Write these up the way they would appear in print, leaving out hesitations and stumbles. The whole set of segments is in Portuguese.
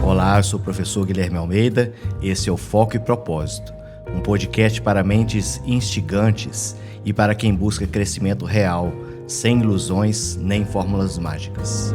Olá, eu sou o professor Guilherme Almeida, esse é o Foco e Propósito, um podcast para mentes instigantes e para quem busca crescimento real, sem ilusões nem fórmulas mágicas.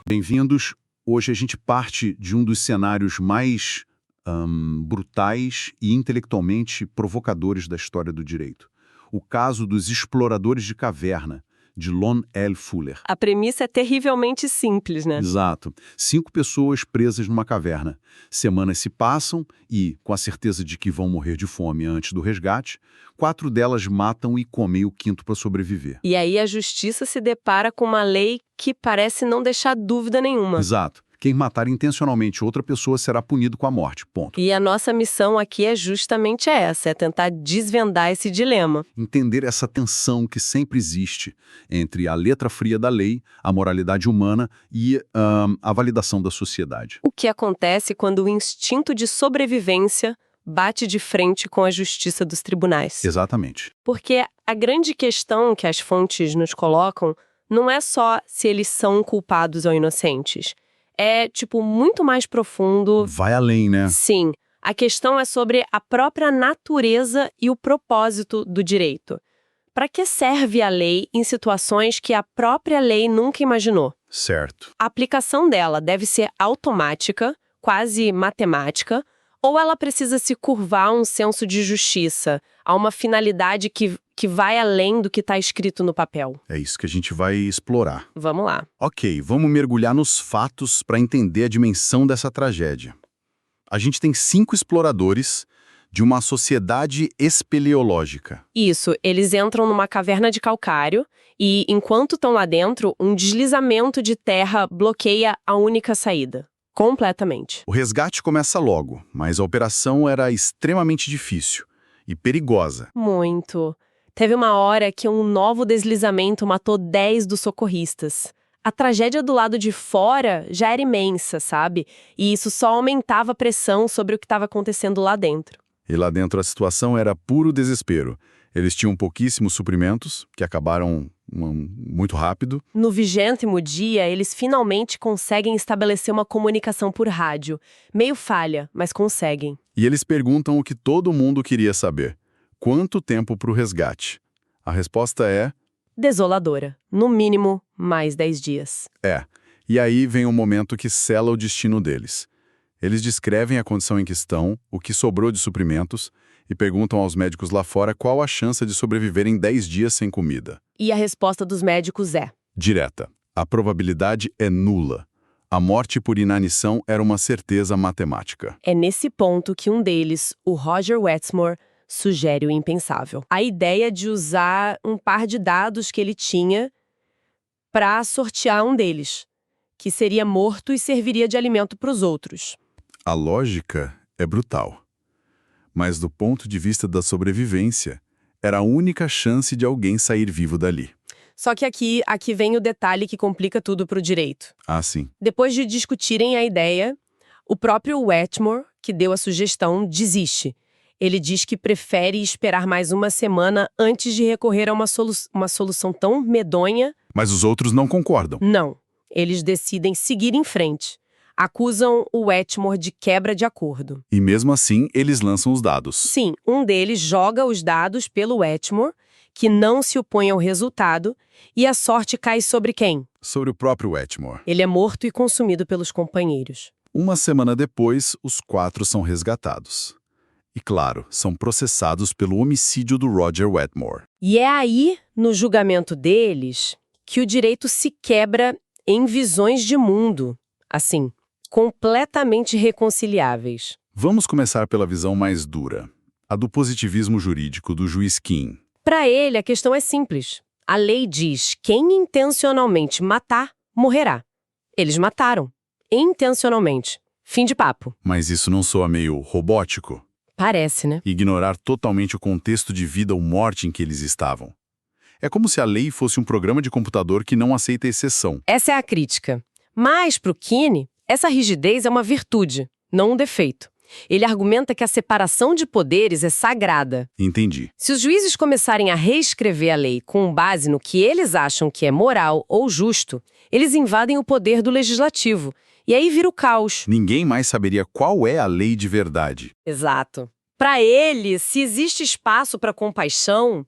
Bem-vindos. Hoje a gente parte de um dos cenários mais brutais e intelectualmente provocadores da história do direito. O caso dos exploradores de caverna, de Lon L. Fuller. A premissa é terrivelmente simples, né? Exato. 5 pessoas presas numa caverna. Semanas se passam e, com a certeza de que vão morrer de fome antes do resgate, 4 delas matam e comem o 5º para sobreviver. E aí a justiça se depara com uma lei que parece não deixar dúvida nenhuma. Exato. Quem matar intencionalmente outra pessoa será punido com a morte, ponto. E a nossa missão aqui é justamente essa, é tentar desvendar esse dilema. Entender essa tensão que sempre existe entre a letra fria da lei, a moralidade humana e a validação da sociedade. O que acontece quando o instinto de sobrevivência bate de frente com a justiça dos tribunais? Exatamente. Porque a grande questão que as fontes nos colocam não é só se eles são culpados ou inocentes. É, muito mais profundo. Vai além, né? Sim. A questão é sobre a própria natureza e o propósito do direito. Para que serve a lei em situações que a própria lei nunca imaginou? Certo. A aplicação dela deve ser automática, quase matemática, ou ela precisa se curvar a um senso de justiça, a uma finalidade que vai além do que está escrito no papel? É isso que a gente vai explorar. Vamos lá. Ok, vamos mergulhar nos fatos para entender a dimensão dessa tragédia. A gente tem 5 exploradores de uma sociedade espeleológica. Isso, eles entram numa caverna de calcário e, enquanto estão lá dentro, um deslizamento de terra bloqueia a única saída. Completamente. O resgate começa logo, mas a operação era extremamente difícil e perigosa. Muito. Teve uma hora que um novo deslizamento matou 10 dos socorristas. A tragédia do lado de fora já era imensa, sabe? E isso só aumentava a pressão sobre o que estava acontecendo lá dentro. E lá dentro a situação era puro desespero. Eles tinham pouquíssimos suprimentos, que acabaram muito rápido. No 20º dia, eles finalmente conseguem estabelecer uma comunicação por rádio. Meio falha, mas conseguem. E eles perguntam o que todo mundo queria saber. Quanto tempo para o resgate? A resposta é... desoladora. No mínimo, mais 10 dias. E aí vem o momento que sela o destino deles. Eles descrevem a condição em que estão, o que sobrou de suprimentos, e perguntam aos médicos lá fora qual a chance de sobreviver em 10 dias sem comida. E a resposta dos médicos é... direta. A probabilidade é nula. A morte por inanição era uma certeza matemática. É nesse ponto que um deles, o Roger Wetmore, sugere o impensável. A ideia de usar um par de dados que ele tinha para sortear um deles, que seria morto e serviria de alimento para os outros. A lógica é brutal. Mas do ponto de vista da sobrevivência, era a única chance de alguém sair vivo dali. Só que aqui vem o detalhe que complica tudo para o direito. Ah, sim. Depois de discutirem a ideia, o próprio Wetmore, que deu a sugestão, desiste. Ele diz que prefere esperar mais uma semana antes de recorrer a uma solução tão medonha. Mas os outros não concordam. Não. Eles decidem seguir em frente. Acusam o Wetmore de quebra de acordo. E mesmo assim, eles lançam os dados. Sim, um deles joga os dados pelo Wetmore, que não se opõe ao resultado, e a sorte cai sobre quem? Sobre o próprio Wetmore. Ele é morto e consumido pelos companheiros. Uma semana depois, os 4 são resgatados. E, claro, são processados pelo homicídio do Roger Wetmore. E é aí, no julgamento deles, que o direito se quebra em visões de mundo, assim, completamente reconciliáveis. Vamos começar pela visão mais dura, a do positivismo jurídico do juiz Kim. Para ele, a questão é simples. A lei diz: quem intencionalmente matar, morrerá. Eles mataram. Intencionalmente. Fim de papo. Mas isso não soa meio robótico? Parece, né? Ignorar totalmente o contexto de vida ou morte em que eles estavam. É como se a lei fosse um programa de computador que não aceita exceção. Essa é a crítica. Mas, para o Keane, essa rigidez é uma virtude, não um defeito. Ele argumenta que a separação de poderes é sagrada. Entendi. Se os juízes começarem a reescrever a lei com base no que eles acham que é moral ou justo, eles invadem o poder do legislativo. E aí vira o caos. Ninguém mais saberia qual é a lei de verdade. Exato. Para eles, se existe espaço para compaixão,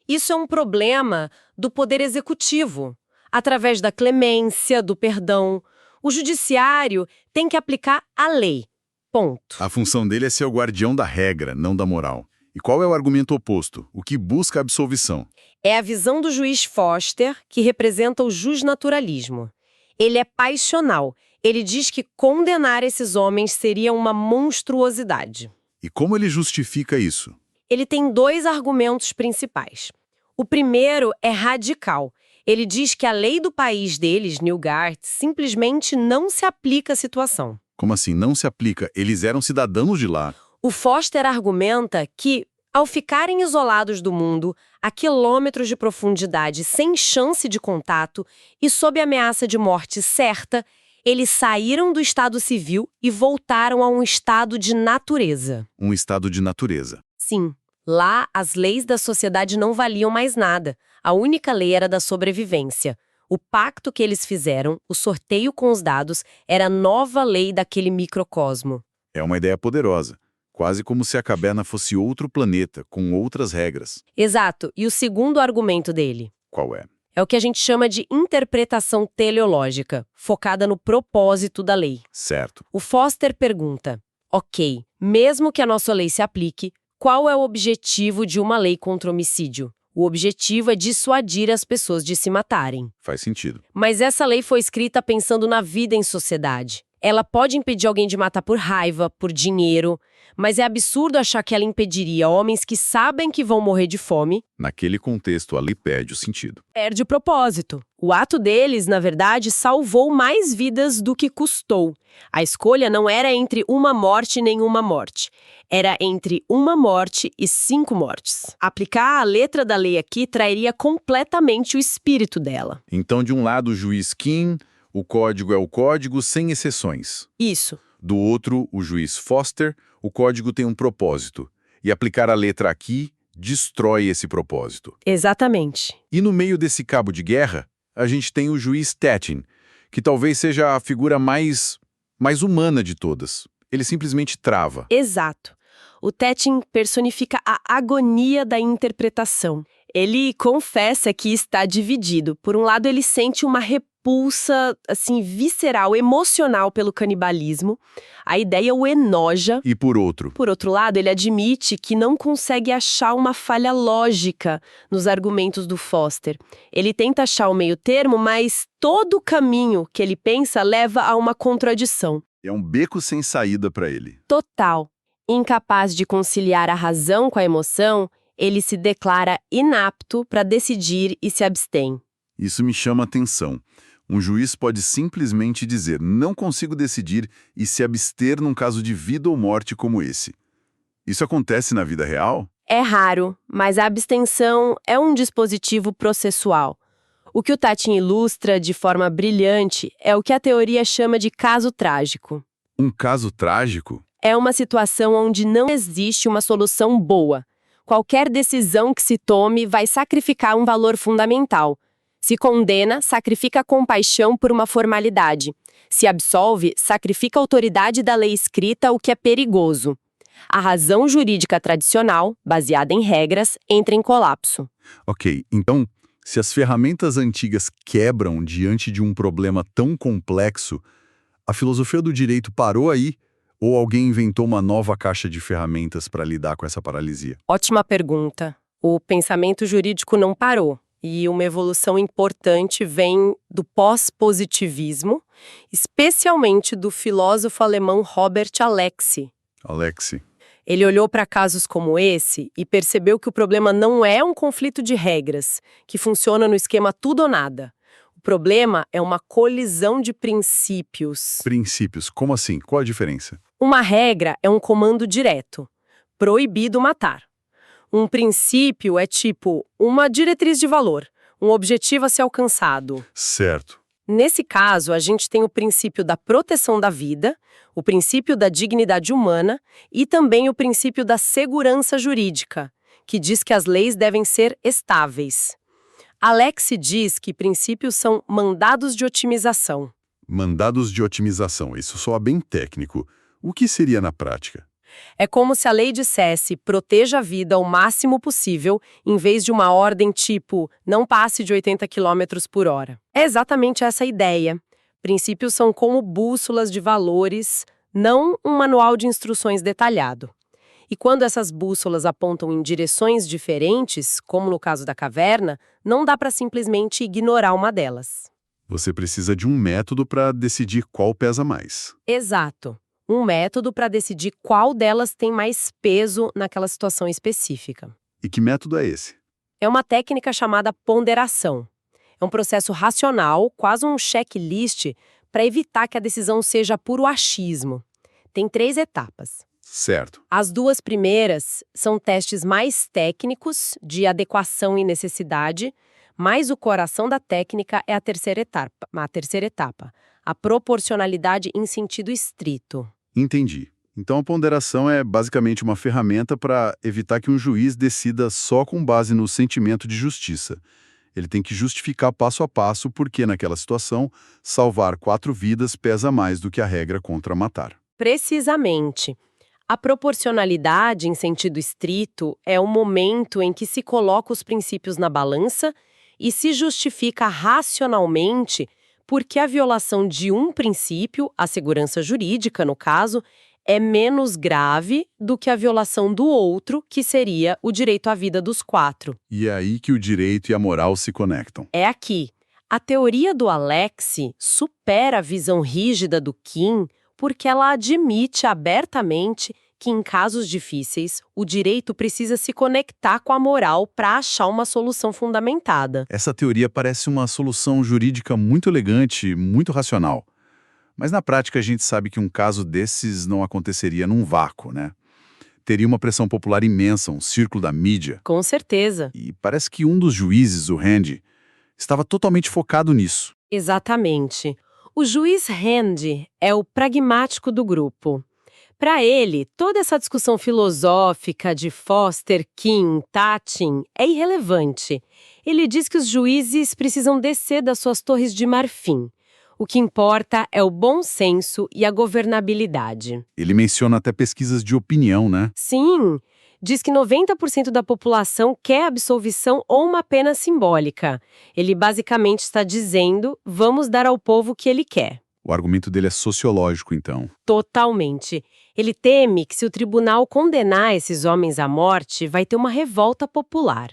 isso é um problema do poder executivo. Através da clemência, do perdão, o judiciário tem que aplicar a lei. Ponto. A função dele é ser o guardião da regra, não da moral. E qual é o argumento oposto? O que busca a absolvição? É a visão do juiz Foster que representa o justnaturalismo. Ele é passional. Ele diz que condenar esses homens seria uma monstruosidade. E como ele justifica isso? Ele tem dois argumentos principais. O primeiro é radical. Ele diz que a lei do país deles, Newgate, simplesmente não se aplica à situação. Como assim? Não se aplica? Eles eram cidadãos de lá. O Foster argumenta que, ao ficarem isolados do mundo, a quilômetros de profundidade, sem chance de contato e sob ameaça de morte certa, eles saíram do estado civil e voltaram a um estado de natureza. Um estado de natureza. Sim, lá as leis da sociedade não valiam mais nada. A única lei era da sobrevivência. O pacto que eles fizeram, o sorteio com os dados, era a nova lei daquele microcosmo. É uma ideia poderosa. Quase como se a caverna fosse outro planeta, com outras regras. Exato. E o segundo argumento dele? Qual é? É o que a gente chama de interpretação teleológica, focada no propósito da lei. Certo. O Foster pergunta, ok, mesmo que a nossa lei se aplique, qual é o objetivo de uma lei contra homicídio? O objetivo é dissuadir as pessoas de se matarem. Faz sentido. Mas essa lei foi escrita pensando na vida em sociedade. Ela pode impedir alguém de matar por raiva, por dinheiro, mas é absurdo achar que ela impediria homens que sabem que vão morrer de fome. Naquele contexto, a lei perde o sentido. Perde o propósito. O ato deles, na verdade, salvou mais vidas do que custou. A escolha não era entre uma morte e nenhuma morte. Era entre uma morte e 5 mortes. Aplicar a letra da lei aqui trairia completamente o espírito dela. Então, de um lado, o juiz Kim, o código é o código sem exceções. Isso. Do outro, o juiz Foster, o código tem um propósito. E aplicar a letra aqui destrói esse propósito. Exatamente. E no meio desse cabo de guerra, a gente tem o juiz Tattin, que talvez seja a figura mais humana de todas. Ele simplesmente trava. Exato. O Tattin personifica a agonia da interpretação. Ele confessa que está dividido. Por um lado, ele sente uma repulsa, assim, visceral, emocional pelo canibalismo. A ideia o enoja. E por outro? Por outro lado, ele admite que não consegue achar uma falha lógica nos argumentos do Foster. Ele tenta achar o meio termo, mas todo o caminho que ele pensa leva a uma contradição. É um beco sem saída para ele. Total. Incapaz de conciliar a razão com a emoção, ele se declara inapto para decidir e se abstém. Isso me chama a atenção. Um juiz pode simplesmente dizer, não consigo decidir e se abster num caso de vida ou morte como esse. Isso acontece na vida real? É raro, mas a abstenção é um dispositivo processual. O que o Tattin ilustra de forma brilhante é o que a teoria chama de caso trágico. Um caso trágico? É uma situação onde não existe uma solução boa. Qualquer decisão que se tome vai sacrificar um valor fundamental. Se condena, sacrifica a compaixão por uma formalidade. Se absolve, sacrifica a autoridade da lei escrita, o que é perigoso. A razão jurídica tradicional, baseada em regras, entra em colapso. Ok, então, se as ferramentas antigas quebram diante de um problema tão complexo, a filosofia do direito parou aí ou alguém inventou uma nova caixa de ferramentas para lidar com essa paralisia? Ótima pergunta. O pensamento jurídico não parou. E uma evolução importante vem do pós-positivismo, especialmente do filósofo alemão Robert Alexy. Ele olhou para casos como esse e percebeu que o problema não é um conflito de regras, que funciona no esquema tudo ou nada. O problema é uma colisão de princípios. Princípios? Como assim? Qual a diferença? Uma regra é um comando direto. Proibido matar. Um princípio é tipo uma diretriz de valor, um objetivo a ser alcançado. Certo. Nesse caso, a gente tem o princípio da proteção da vida, o princípio da dignidade humana e também o princípio da segurança jurídica, que diz que as leis devem ser estáveis. Alex diz que princípios são mandados de otimização. Mandados de otimização, isso soa bem técnico. O que seria na prática? É como se a lei dissesse proteja a vida o máximo possível, em vez de uma ordem tipo não passe de 80 km por hora. É exatamente essa a ideia. Princípios são como bússolas de valores, não um manual de instruções detalhado. E quando essas bússolas apontam em direções diferentes, como no caso da caverna, não dá para simplesmente ignorar uma delas. Você precisa de um método para decidir qual pesa mais. Exato. Um método para decidir qual delas tem mais peso naquela situação específica. E que método é esse? É uma técnica chamada ponderação. É um processo racional, quase um checklist, para evitar que a decisão seja puro achismo. Tem 3 etapas. Certo. As 2 primeiras são testes mais técnicos, de adequação e necessidade, mas o coração da técnica é a terceira etapa, a proporcionalidade em sentido estrito. Entendi. Então a ponderação é basicamente uma ferramenta para evitar que um juiz decida só com base no sentimento de justiça. Ele tem que justificar passo a passo por que, naquela situação, salvar 4 vidas pesa mais do que a regra contra matar. Precisamente. A proporcionalidade em sentido estrito é o momento em que se coloca os princípios na balança e se justifica racionalmente porque a violação de um princípio, a segurança jurídica no caso, é menos grave do que a violação do outro, que seria o direito à vida dos 4. E é aí que o direito e a moral se conectam. É aqui. A teoria do Alex supera a visão rígida do Kim porque ela admite abertamente que em casos difíceis, o direito precisa se conectar com a moral para achar uma solução fundamentada. Essa teoria parece uma solução jurídica muito elegante, muito racional. Mas na prática a gente sabe que um caso desses não aconteceria num vácuo, né? Teria uma pressão popular imensa, um círculo da mídia. Com certeza. E parece que um dos juízes, o Rand, estava totalmente focado nisso. Exatamente. O juiz Rand é o pragmático do grupo. Para ele, toda essa discussão filosófica de Foster, Kim, Tattin é irrelevante. Ele diz que os juízes precisam descer das suas torres de marfim. O que importa é o bom senso e a governabilidade. Ele menciona até pesquisas de opinião, né? Sim, diz que 90% da população quer absolvição ou uma pena simbólica. Ele basicamente está dizendo, vamos dar ao povo o que ele quer. O argumento dele é sociológico, então. Totalmente. Ele teme que se o tribunal condenar esses homens à morte, vai ter uma revolta popular.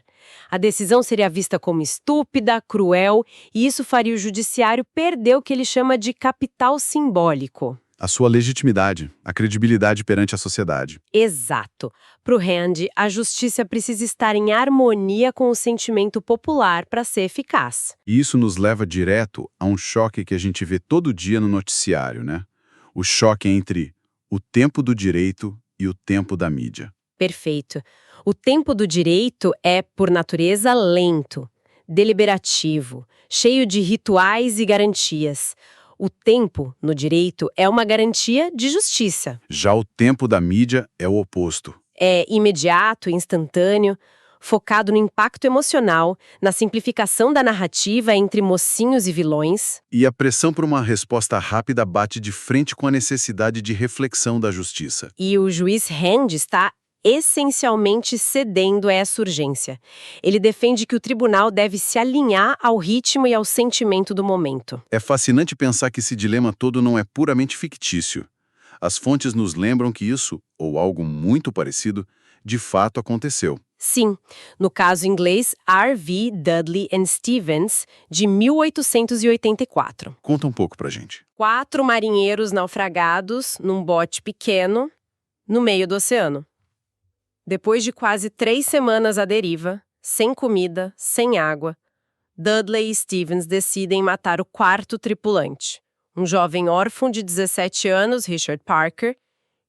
A decisão seria vista como estúpida, cruel, e isso faria o judiciário perder o que ele chama de capital simbólico. A sua legitimidade, a credibilidade perante a sociedade. Exato. Para o Rand, a justiça precisa estar em harmonia com o sentimento popular para ser eficaz. E isso nos leva direto a um choque que a gente vê todo dia no noticiário, né? O choque entre o tempo do direito e o tempo da mídia. Perfeito. O tempo do direito é, por natureza, lento, deliberativo, cheio de rituais e garantias. O tempo, no direito, é uma garantia de justiça. Já o tempo da mídia é o oposto. É imediato, instantâneo, focado no impacto emocional, na simplificação da narrativa entre mocinhos e vilões. E a pressão por uma resposta rápida bate de frente com a necessidade de reflexão da justiça. E o juiz Rand está essencialmente cedendo a essa urgência. Ele defende que o tribunal deve se alinhar ao ritmo e ao sentimento do momento. É fascinante pensar que esse dilema todo não é puramente fictício. As fontes nos lembram que isso, ou algo muito parecido, de fato aconteceu. Sim, no caso inglês R.V. Dudley and Stevens, de 1884. Conta um pouco pra gente. 4 marinheiros naufragados num bote pequeno no meio do oceano. Depois de quase 3 semanas à deriva, sem comida, sem água, Dudley e Stevens decidem matar o 4º tripulante, um jovem órfão de 17 anos, Richard Parker,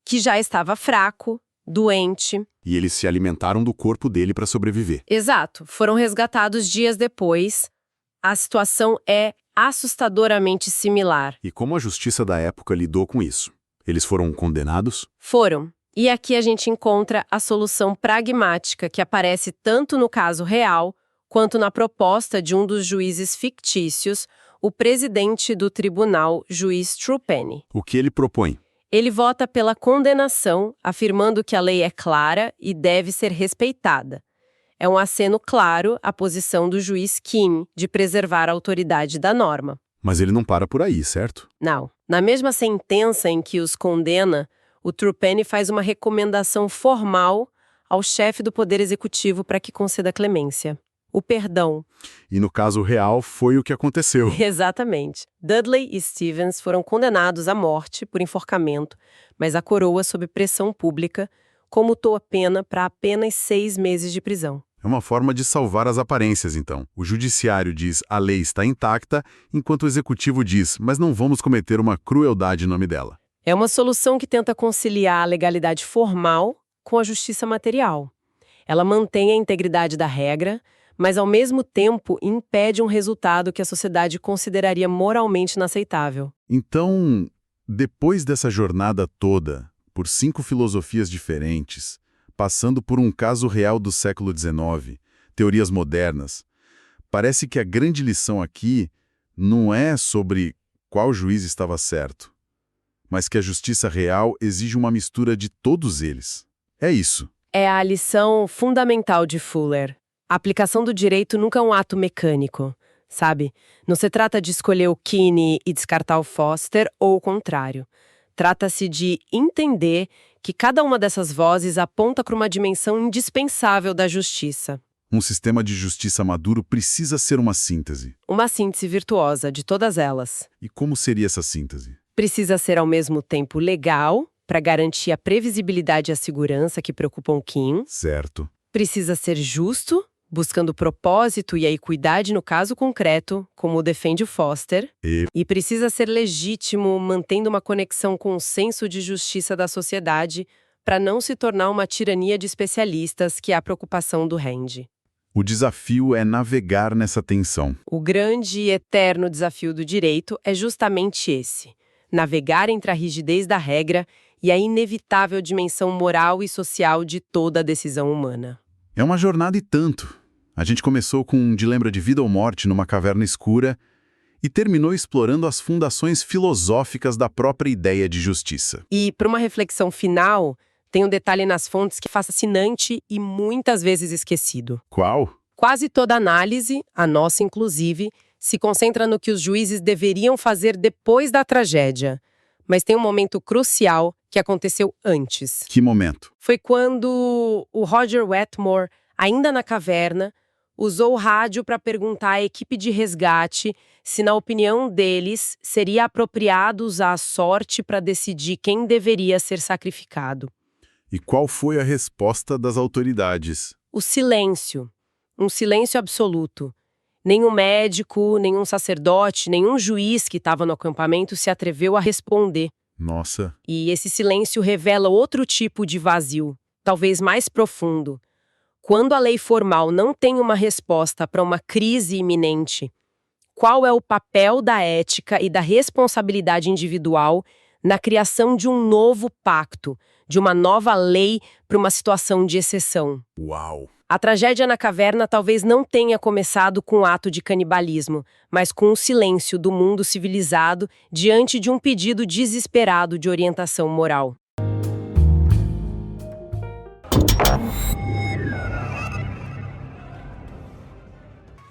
que já estava fraco, doente. E eles se alimentaram do corpo dele para sobreviver. Exato, foram resgatados dias depois. A situação é assustadoramente similar. E como a justiça da época lidou com isso? Eles foram condenados? Foram. E aqui a gente encontra a solução pragmática que aparece tanto no caso real quanto na proposta de um dos juízes fictícios, o presidente do tribunal, juiz Trupani. O que ele propõe? Ele vota pela condenação, afirmando que a lei é clara e deve ser respeitada. É um aceno claro à posição do juiz Kim de preservar a autoridade da norma. Mas ele não para por aí, certo? Não. Na mesma sentença em que os condena, o Trupani faz uma recomendação formal ao chefe do Poder Executivo para que conceda clemência. O perdão. E no caso real foi o que aconteceu. Exatamente. Dudley e Stevens foram condenados à morte por enforcamento, mas a coroa, sob pressão pública, comutou a pena para apenas 6 meses de prisão. É uma forma de salvar as aparências, então. O judiciário diz a lei está intacta, enquanto o executivo diz, mas não vamos cometer uma crueldade em nome dela. É uma solução que tenta conciliar a legalidade formal com a justiça material. Ela mantém a integridade da regra, mas ao mesmo tempo impede um resultado que a sociedade consideraria moralmente inaceitável. Então, depois dessa jornada toda, por 5 filosofias diferentes, passando por um caso real do século XIX, teorias modernas, parece que a grande lição aqui não é sobre qual juiz estava certo, mas que a justiça real exige uma mistura de todos eles. É isso. É a lição fundamental de Fuller. A aplicação do direito nunca é um ato mecânico, sabe? Não se trata de escolher o Kinney e descartar o Foster ou o contrário. Trata-se de entender que cada uma dessas vozes aponta para uma dimensão indispensável da justiça. Um sistema de justiça maduro precisa ser uma síntese. Uma síntese virtuosa de todas elas. E como seria essa síntese? Precisa ser ao mesmo tempo legal, para garantir a previsibilidade e a segurança que preocupam Kim. Certo. Precisa ser justo, buscando propósito e a equidade no caso concreto, como defende o Foster. E precisa ser legítimo, mantendo uma conexão com o senso de justiça da sociedade, para não se tornar uma tirania de especialistas, que é a preocupação do Rand. O desafio é navegar nessa tensão. O grande e eterno desafio do direito é justamente esse: navegar entre a rigidez da regra e a inevitável dimensão moral e social de toda a decisão humana. É uma jornada e tanto. A gente começou com um dilema de vida ou morte numa caverna escura e terminou explorando as fundações filosóficas da própria ideia de justiça. E, para uma reflexão final, tem um detalhe nas fontes que é fascinante e muitas vezes esquecido. Qual? Quase toda análise, a nossa inclusive, se concentra no que os juízes deveriam fazer depois da tragédia. Mas tem um momento crucial que aconteceu antes. Que momento? Foi quando o Roger Wetmore, ainda na caverna, usou o rádio para perguntar à equipe de resgate se, na opinião deles, seria apropriado usar a sorte para decidir quem deveria ser sacrificado. E qual foi a resposta das autoridades? O silêncio. Um silêncio absoluto. Nenhum médico, nenhum sacerdote, nenhum juiz que estava no acampamento se atreveu a responder. Nossa. E esse silêncio revela outro tipo de vazio, talvez mais profundo. Quando a lei formal não tem uma resposta para uma crise iminente, qual é o papel da ética e da responsabilidade individual na criação de um novo pacto, de uma nova lei para uma situação de exceção? Uau! A tragédia na caverna talvez não tenha começado com um ato de canibalismo, mas com o silêncio do mundo civilizado diante de um pedido desesperado de orientação moral.